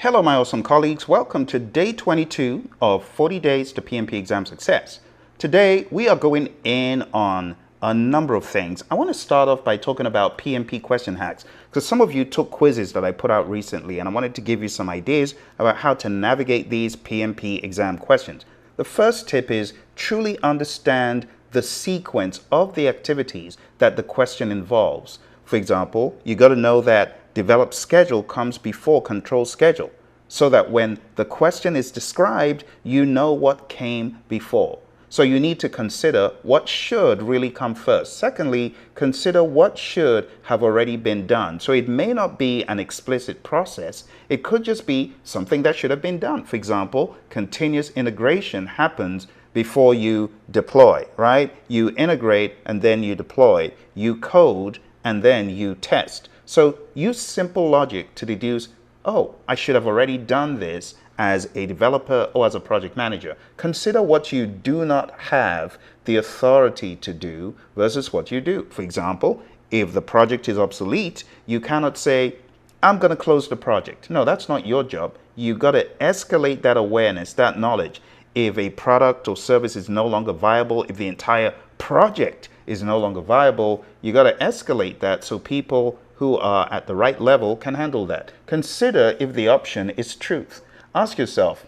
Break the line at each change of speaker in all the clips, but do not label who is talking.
Hello, my awesome colleagues. Welcome to day 22 of 40 Days to PMP Exam Success. Today, we are going in on a number of things. I want to start off by talking about PMP question hacks, because some of you took quizzes that I put out recently, and I wanted to give you some ideas about how to navigate these PMP exam questions. The first tip is truly understand the sequence of the activities that the question involves. For example, you got to know that develop schedule comes before control schedule, so that when the question is described, you know what came before. So you need to consider what should really come first. Secondly, consider what should have already been done. So it may not be an explicit process. It could just be something that should have been done. For example, continuous integration happens before you deploy, right? You integrate and then you deploy. You code and then you test. So use simple logic to deduce, oh, I should have already done this as a developer or as a project manager. Consider what you do not have the authority to do versus what you do. For example, if the project is obsolete, you cannot say, I'm going to close the project. No, that's not your job. You've got to escalate that awareness, that knowledge. If a product or service is no longer viable, if the entire project is no longer viable, you got to escalate that so people who are at the right level can handle that. Consider if the option is truth. Ask yourself,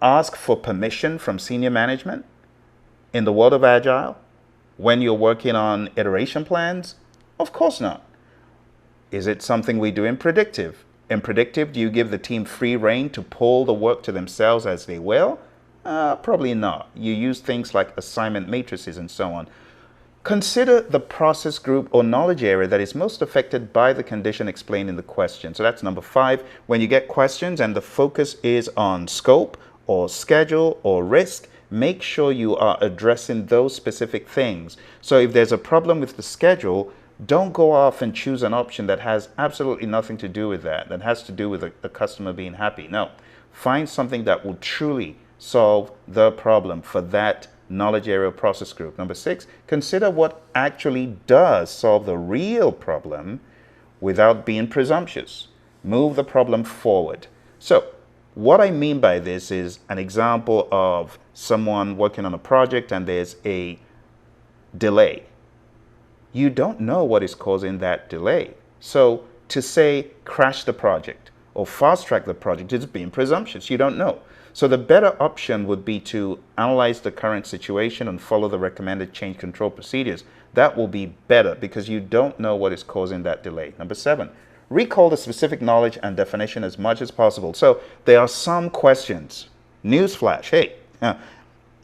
ask for permission from senior management in the world of Agile when you're working on iteration plans? Of course not. Is it something we do in predictive? In predictive, do you give the team free rein to pull the work to themselves as they will? Probably not. You use things like assignment matrices and so on. Consider the process group or knowledge area that is most affected by the condition explained in the question. So that's number 5. When you get questions and the focus is on scope or schedule or risk, make sure you are addressing those specific things. So if there's a problem with the schedule, don't go off and choose an option that has absolutely nothing to do with that has to do with the customer being happy. No, find something that will truly solve the problem for that knowledge area process group. Number 6, consider what actually does solve the real problem without being presumptuous. Move the problem forward. So what I mean by this is an example of someone working on a project and there's a delay. You don't know what is causing that delay. So to say crash the project or fast track the project is being presumptuous. You don't know. So the better option would be to analyze the current situation and follow the recommended change control procedures. That will be better because you don't know what is causing that delay. Number 7, recall the specific knowledge and definition as much as possible. So there are some questions, newsflash, hey,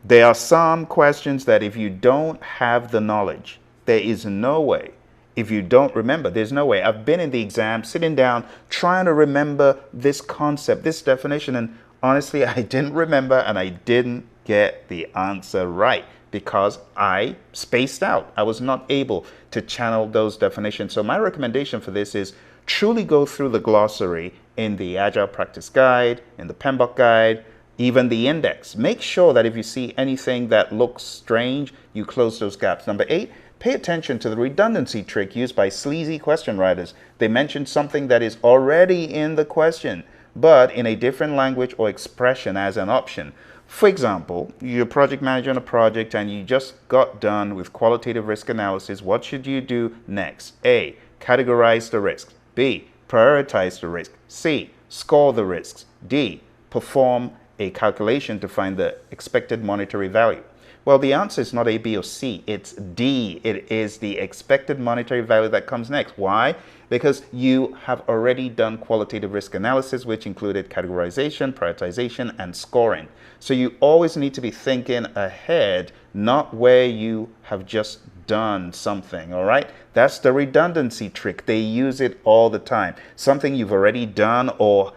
there are some questions that if you don't have the knowledge, there is no way. If you don't remember, there's no way. I've been in the exam, sitting down, trying to remember this concept, this definition, and honestly, I didn't remember and I didn't get the answer right because I spaced out. I was not able to channel those definitions. So my recommendation for this is truly go through the glossary in the Agile Practice Guide, in the PMBOK Guide, even the index. Make sure that if you see anything that looks strange, you close those gaps. Number 8, pay attention to the redundancy trick used by sleazy question writers. They mention something that is already in the question, but in a different language or expression as an option. For example, you're a project manager on a project and you just got done with qualitative risk analysis. What should you do next? A, categorize the risks. B, prioritize the risk. C, score the risks. D, perform a calculation to find the expected monetary value. Well, the answer is not A, B, or C. It's D. It is the expected monetary value that comes next. Why? Because you have already done qualitative risk analysis, which included categorization, prioritization, and scoring. So you always need to be thinking ahead, not where you have just done something, all right? That's the redundancy trick. They use it all the time. Something you've already done or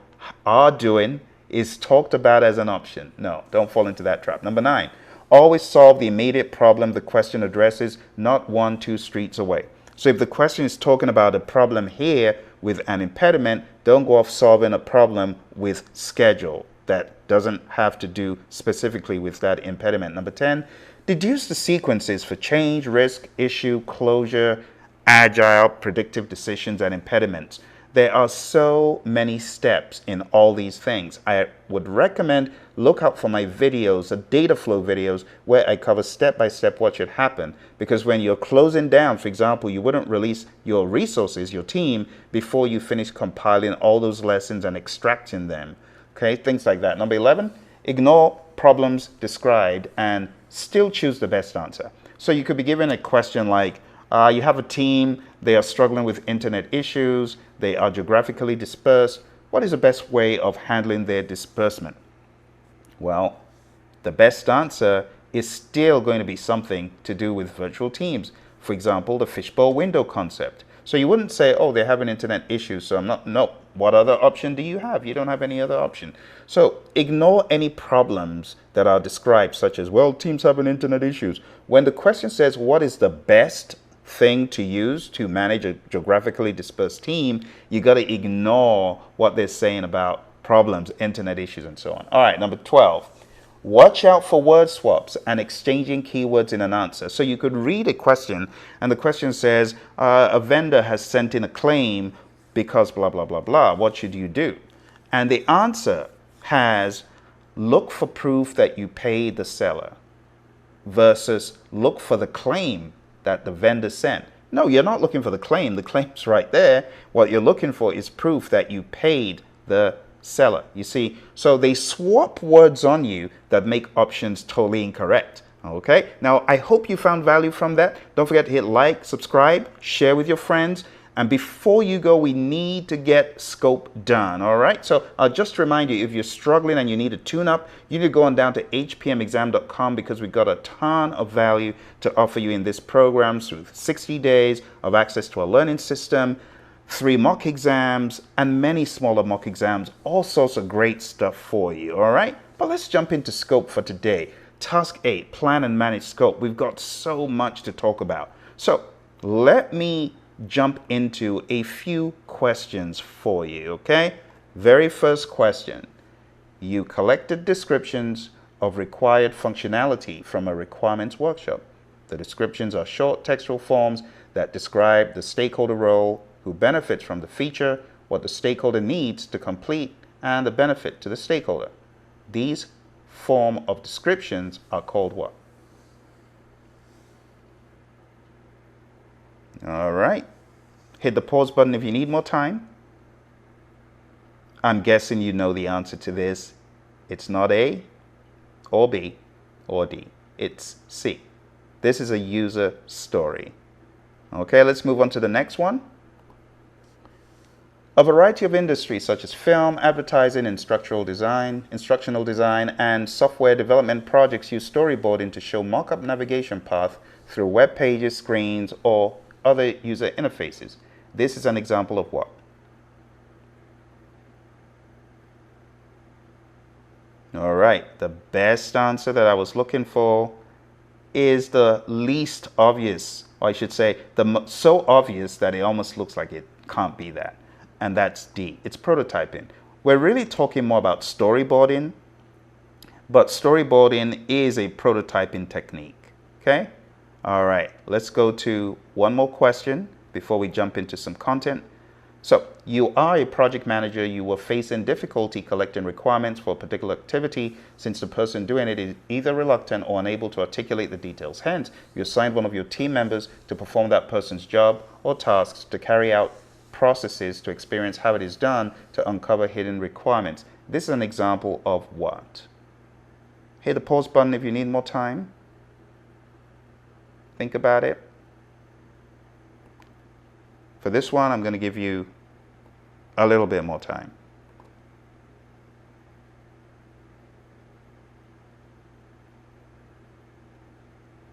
are doing is talked about as an option. No, don't fall into that trap. Number 9. Always solve the immediate problem the question addresses, not 1-2 streets away. So if the question is talking about a problem here with an impediment, don't go off solving a problem with schedule that doesn't have to do specifically with that impediment. Number 10, deduce the sequences for change, risk, issue, closure, agile, predictive decisions, and impediments. There are so many steps in all these things. I would recommend look out for my videos, the data flow videos, where I cover step by step what should happen. Because when you're closing down, for example, you wouldn't release your resources, your team, before you finish compiling all those lessons and extracting them. Okay, things like that. Number 11, ignore problems described and still choose the best answer. So you could be given a question like, you have a team, they are struggling with internet issues, they are geographically dispersed. What is the best way of handling their disbursement? Well, the best answer is still going to be something to do with virtual teams. For example, the fishbowl window concept. So you wouldn't say, oh, they're having internet issues, so I'm not, no. What other option do you have? You don't have any other option. So ignore any problems that are described, such as, well, teams having internet issues. When the question says, what is the best thing to use to manage a geographically dispersed team, you got to ignore what they're saying about problems, internet issues, and so on. All right, number 12. Watch out for word swaps and exchanging keywords in an answer. So you could read a question, and the question says, a vendor has sent in a claim because blah, blah, blah, blah. What should you do? And the answer has, look for proof that you paid the seller versus look for the claim that the vendor sent. No, you're not looking for the claim. The claim's right there. What you're looking for is proof that you paid the seller. You see, so they swap words on you that make options totally incorrect. Okay, now I hope you found value from that. Don't forget to hit like, subscribe, share with your friends. And before you go, we need to get scope done. All right. So I'll just remind you, if you're struggling and you need a tune up, you need to go on down to hpmexam.com because we've got a ton of value to offer you in this program through 60 days of access to our learning system, 3 mock exams, and many smaller mock exams, all sorts of great stuff for you. All right. But let's jump into scope for today. Task 8, plan and manage scope. We've got so much to talk about. So let me jump into a few questions for you, okay? Very first question. You collected descriptions of required functionality from a requirements workshop. The descriptions are short textual forms that describe the stakeholder role, who benefits from the feature, what the stakeholder needs to complete, and the benefit to the stakeholder. These form of descriptions are called what? All right. Hit the pause button if you need more time. I'm guessing you know the answer to this. It's not A or B or D. It's C. This is a user story. Okay, let's move on to the next one. A variety of industries such as film, advertising, instructional design, and software development projects use storyboarding to show mock-up navigation path through web pages, screens, or other user interfaces. This is an example of what? All right, the best answer that I was looking for is the least obvious, or I should say, so obvious that it almost looks like it can't be that. And that's D. It's prototyping. We're really talking more about storyboarding, but storyboarding is a prototyping technique. Okay? All right, let's go to one more question before we jump into some content. So you are a project manager. You were facing difficulty collecting requirements for a particular activity since the person doing it is either reluctant or unable to articulate the details. Hence, you assigned one of your team members to perform that person's job or tasks to carry out processes to experience how it is done to uncover hidden requirements. This is an example of what? Hit the pause button if you need more time. Think about it. For this one, I'm going to give you a little bit more time.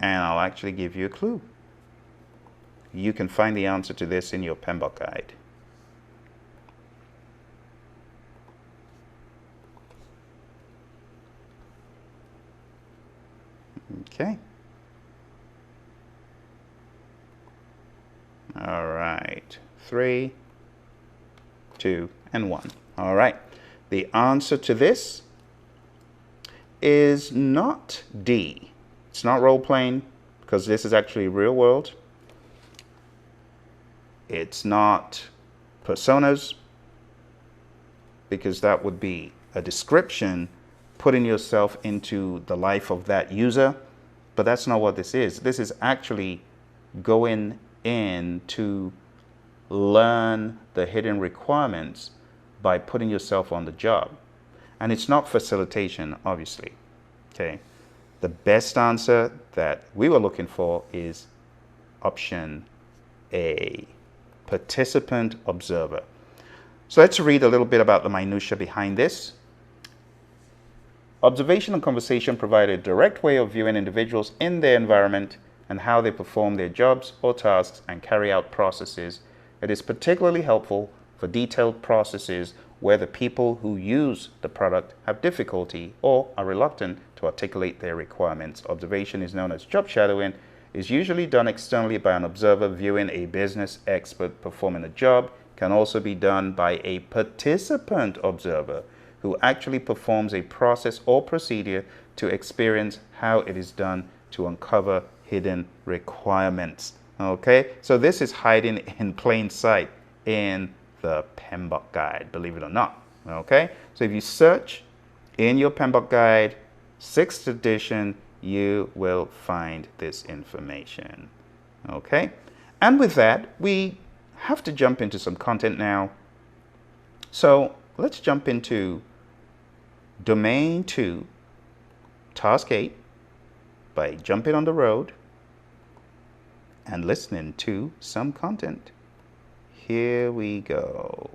And I'll actually give you a clue. You can find the answer to this in your PMP guide. Okay. All right. 3, 2, and 1. All right. The answer to this is not D. It's not role-playing because this is actually real world. It's not personas, because that would be a description, putting yourself into the life of that user. But that's not what this is. This is actually going in to learn the hidden requirements by putting yourself on the job. And it's not facilitation, obviously. Okay. The best answer that we were looking for is option A, participant observer. So let's read a little bit about the minutiae behind this. Observation and conversation provide a direct way of viewing individuals in their environment and how they perform their jobs or tasks and carry out processes. It is particularly helpful for detailed processes where the people who use the product have difficulty or are reluctant to articulate their requirements. Observation is known as job shadowing. Is usually done externally by an observer viewing a business expert performing a job. Can also be done by a participant observer who actually performs a process or procedure to experience how it is done to uncover hidden requirements. Okay, so this is hiding in plain sight in the PMP guide, believe it or not. Okay, so if you search in your PMP guide, 6th edition, you will find this information. Okay, and with that, we have to jump into some content now. So let's jump into Domain 2, Task 8, by jumping on the road and listening to some content. Here we go.